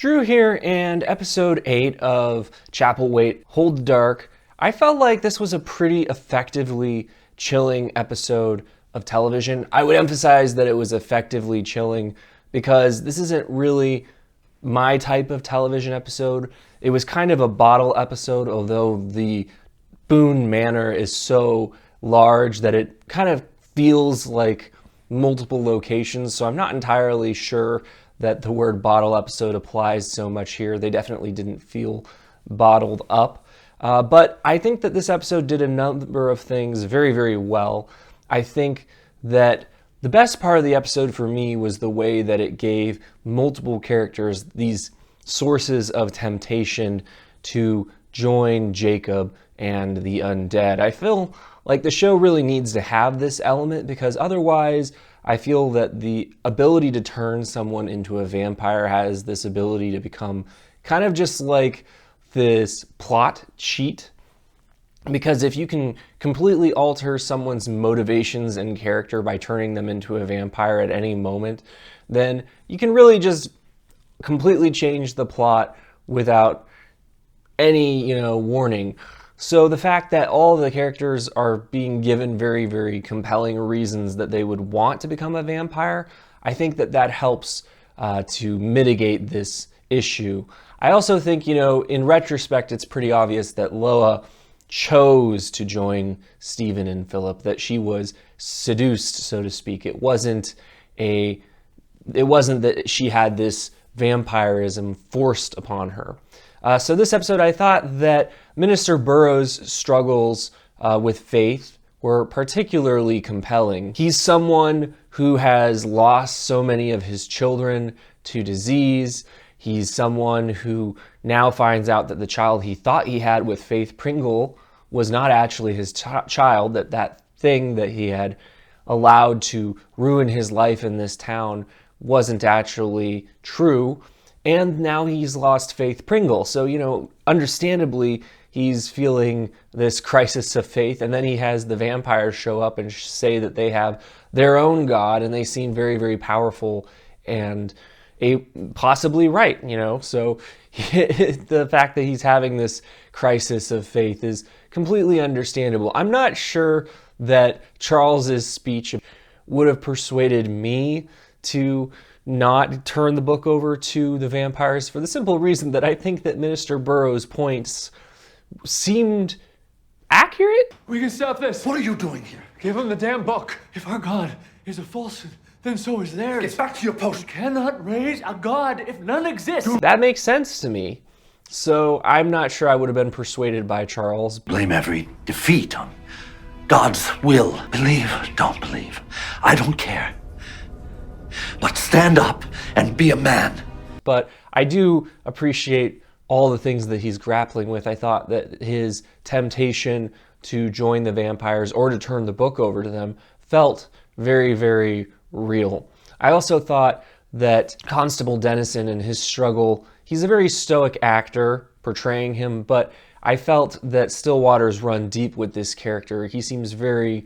Drew here, and episode 8 of Chapelwaite, Hold the Dark. I felt like this was a pretty effectively chilling episode of television. I would emphasize that it was effectively chilling because this isn't really my type of television episode. It was kind of a bottle episode, although the Boone Manor is so large that it kind of feels like multiple locations, so I'm not entirely sure that the word bottle episode applies so much here. They definitely didn't feel bottled up. But I think that this episode did a number of things very, very well. I think that the best part of the episode for me was the way that it gave multiple characters these sources of temptation to join Jacob and the undead. I feel like the show really needs to have this element because otherwise I feel that the ability to turn someone into a vampire has this ability to become kind of just like this plot cheat. Because if you can completely alter someone's motivations and character by turning them into a vampire at any moment, then you can really just completely change the plot without any, warning. So the fact that all the characters are being given very, very compelling reasons that they would want to become a vampire, I think that helps to mitigate this issue. I also think, in retrospect, it's pretty obvious that Loa chose to join Stephen and Philip, that she was seduced, so to speak. It wasn't that she had this vampirism forced upon her. So this episode, I thought that Minister Burroughs' struggles with faith were particularly compelling. He's someone who has lost so many of his children to disease. He's someone who now finds out that the child he thought he had with Faith Pringle was not actually his child, that thing that he had allowed to ruin his life in this town wasn't actually true. And now he's lost Faith Pringle. So, understandably, he's feeling this crisis of faith. And then he has the vampires show up and say that they have their own God and they seem very, very powerful and possibly right, So the fact that he's having this crisis of faith is completely understandable. I'm not sure that Charles's speech would have persuaded me to not turn the book over to the vampires for the simple reason that I think that Minister Burroughs' points seemed accurate. We can stop this. What are you doing here? Give him the damn book. If our God is a falsehood, then so is theirs. Get back to your post. You cannot raise a God if none exists. That makes sense to me. So I'm not sure I would have been persuaded by Charles. Blame every defeat on God's will. Believe, don't believe. I don't care. But stand up and be a man. But I do appreciate all the things that he's grappling with. I thought that his temptation to join the vampires or to turn the book over to them felt very, very real. I also thought that Constable Dennison and his struggle, he's a very stoic actor portraying him, but I felt that Stillwater's run deep with this character. He seems very,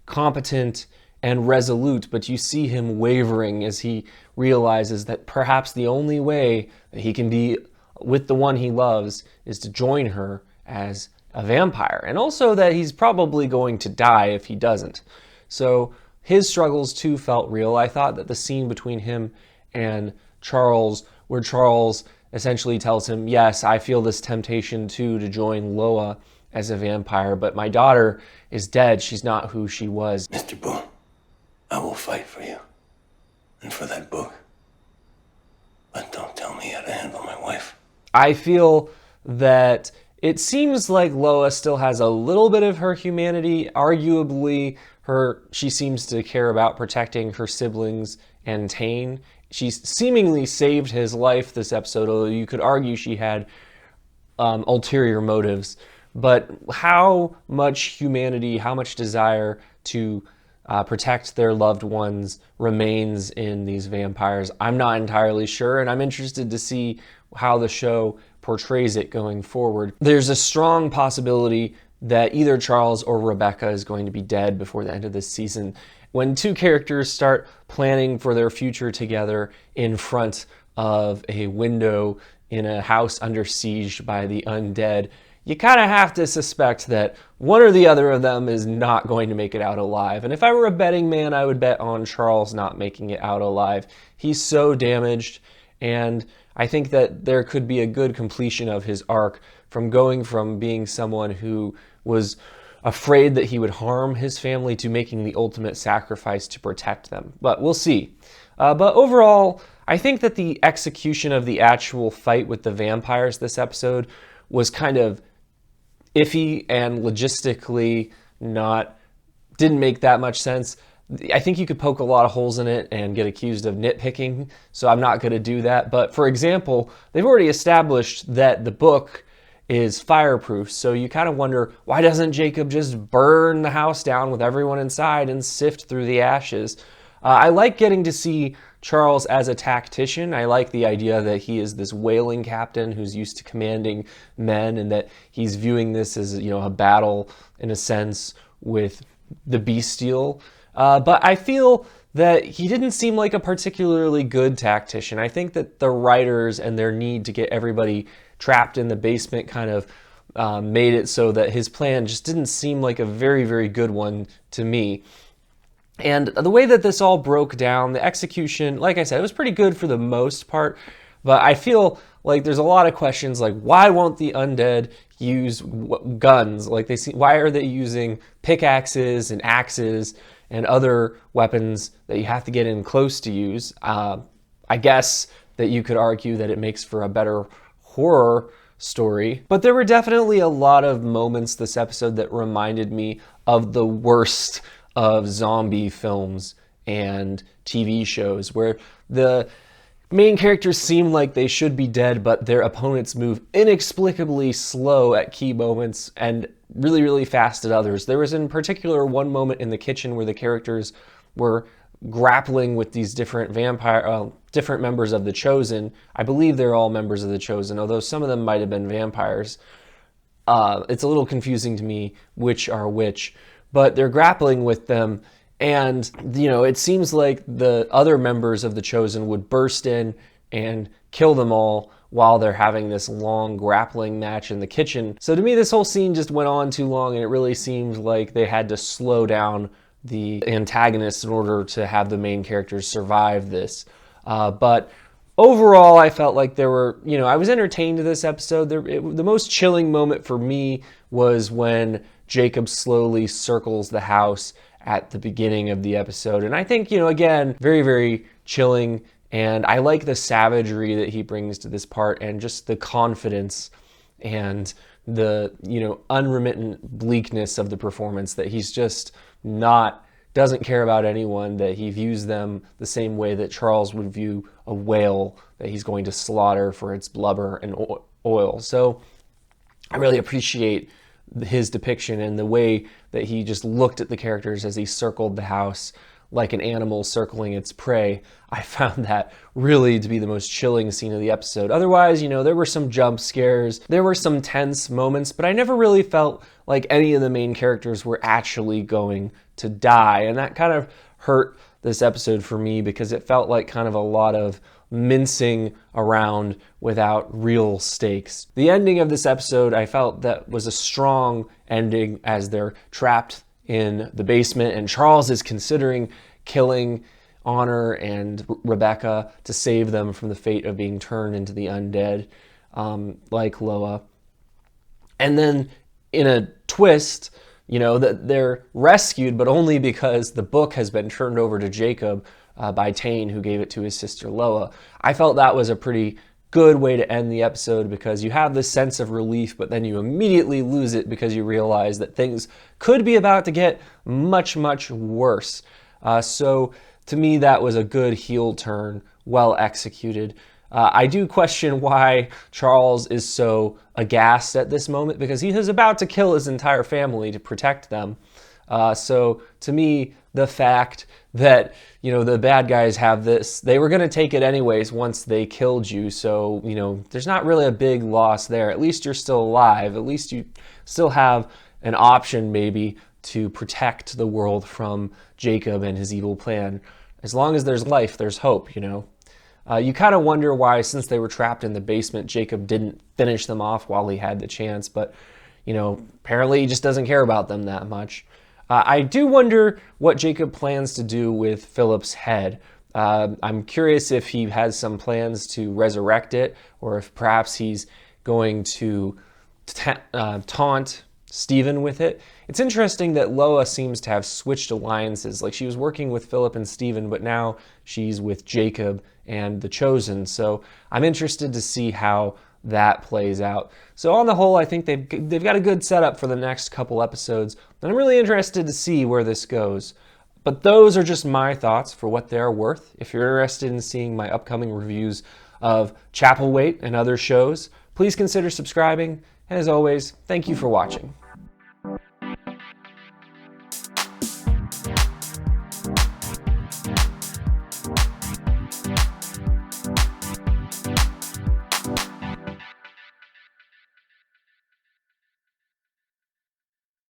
competent and resolute, but you see him wavering as he realizes that perhaps the only way that he can be with the one he loves is to join her as a vampire, and also that he's probably going to die if he doesn't. So his struggles too felt real. I thought that the scene between him and Charles, where Charles essentially tells him, yes, I feel this temptation too to join Loa as a vampire, but my daughter is dead. She's not who she was. Mr. Boone, I will fight for you and for that book. But don't tell me how to handle my wife. I feel that it seems like Loa still has a little bit of her humanity. Arguably, she seems to care about protecting her siblings and Tane. She seemingly saved his life this episode, although you could argue she had ulterior motives. But how much humanity, how much desire to protect their loved ones remains in these vampires, I'm not entirely sure, and I'm interested to see how the show portrays it going forward. There's a strong possibility that either Charles or Rebecca is going to be dead before the end of this season. When two characters start planning for their future together in front of a window in a house under siege by the undead, you kind of have to suspect that one or the other of them is not going to make it out alive. And if I were a betting man, I would bet on Charles not making it out alive. He's so damaged, and I think that there could be a good completion of his arc from going from being someone who was afraid that he would harm his family to making the ultimate sacrifice to protect them. But we'll see. But overall, I think that the execution of the actual fight with the vampires this episode was kind of iffy and logistically didn't make that much sense. I think you could poke a lot of holes in it and get accused of nitpicking, so I'm not going to do that. But for example, they've already established that the book is fireproof, so you kind of wonder, why doesn't Jacob just burn the house down with everyone inside and sift through the ashes? I like getting to see Charles as a tactician. I like the idea that he is this whaling captain who's used to commanding men, and that he's viewing this as, a battle in a sense with the bestial. But I feel that he didn't seem like a particularly good tactician. I think that the writers and their need to get everybody trapped in the basement kind of made it so that his plan just didn't seem like a very, very good one to me. And the way that this all broke down, the execution, like I said, it was pretty good for the most part, but I feel like there's a lot of questions like, why won't the undead use guns? Like, why are they using pickaxes and axes and other weapons that you have to get in close to use? I guess that you could argue that it makes for a better horror story, but there were definitely a lot of moments this episode that reminded me of the worst of zombie films and TV shows, where the main characters seem like they should be dead, but their opponents move inexplicably slow at key moments and really, really fast at others. There was in particular one moment in the kitchen where the characters were grappling with these different different members of the Chosen. I believe they're all members of the Chosen, although some of them might have been vampires. It's a little confusing to me which are which, but they're grappling with them, and it seems like the other members of the Chosen would burst in and kill them all while they're having this long grappling match in the kitchen. So to me, this whole scene just went on too long, and it really seemed like they had to slow down the antagonists in order to have the main characters survive this. But overall, I felt like there were, I was entertained to this episode. The most chilling moment for me was when Jacob slowly circles the house at the beginning of the episode. And I think, again, very, very chilling. And I like the savagery that he brings to this part, and just the confidence and the, unremittent bleakness of the performance, that he's just doesn't care about anyone, that he views them the same way that Charles would view a whale that he's going to slaughter for its blubber and oil. So I really appreciate his depiction and the way that he just looked at the characters as he circled the house like an animal circling its prey. I found that really to be the most chilling scene of the episode. Otherwise, there were some jump scares, there were some tense moments, but I never really felt like any of the main characters were actually going to die. And that kind of hurt this episode for me, because it felt like kind of a lot of mincing around without real stakes. The ending of this episode, I felt that was a strong ending, as they're trapped in the basement and Charles is considering killing Honor and Rebecca to save them from the fate of being turned into the undead, like Loa. And then in a twist, that they're rescued, but only because the book has been turned over to Jacob by Tane, who gave it to his sister Loa. I felt that was a pretty good way to end the episode, because you have this sense of relief, but then you immediately lose it because you realize that things could be about to get much, much worse. So to me, that was a good heel turn, well executed. I do question why Charles is so aghast at this moment, because he is about to kill his entire family to protect them. So to me, the fact that, the bad guys have this, they were going to take it anyways once they killed you. So, there's not really a big loss there. At least you're still alive. At least you still have an option maybe to protect the world from Jacob and his evil plan. As long as there's life, there's hope, You kind of wonder why, since they were trapped in the basement, Jacob didn't finish them off while he had the chance, but, you know, apparently he just doesn't care about them that much. I do wonder what Jacob plans to do with Philip's head. I'm curious if he has some plans to resurrect it, or if perhaps he's going to taunt Stephen with it. It's interesting that Loa seems to have switched alliances. Like, she was working with Philip and Stephen, but now she's with Jacob and the Chosen. So I'm interested to see how that plays out. So on the whole, I think they've got a good setup for the next couple episodes, and I'm really interested to see where this goes. But those are just my thoughts for what they're worth. If you're interested in seeing my upcoming reviews of Chapelwaite and other shows, please consider subscribing. And as always, thank you for watching.